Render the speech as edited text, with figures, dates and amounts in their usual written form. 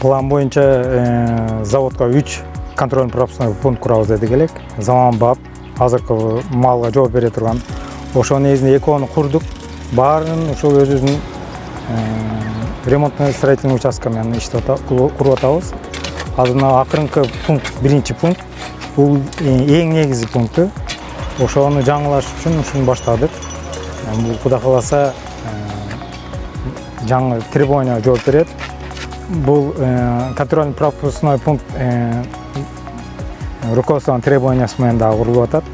План боюнча заводко 3 контрольно-пропускной пункт курабыз дедик элек. Заманбап, азыркы малга жооп бере турган. Ошонун негизинде экөөнү курдук. Баарын ошол өзүбүздүн ремонтный строительный участка менен куруп атабыз. Азыр акырынкы пункт, биринчи пункт. Бул эң негизги пункту. Ошону жаңылаш үчүн ушуну баштадык. Бул Кудай кааласа жаңы требованияга жооп берет. Бул контрольно-пропускной пункт руководствонун требованиясы менен дагы курулуп атат.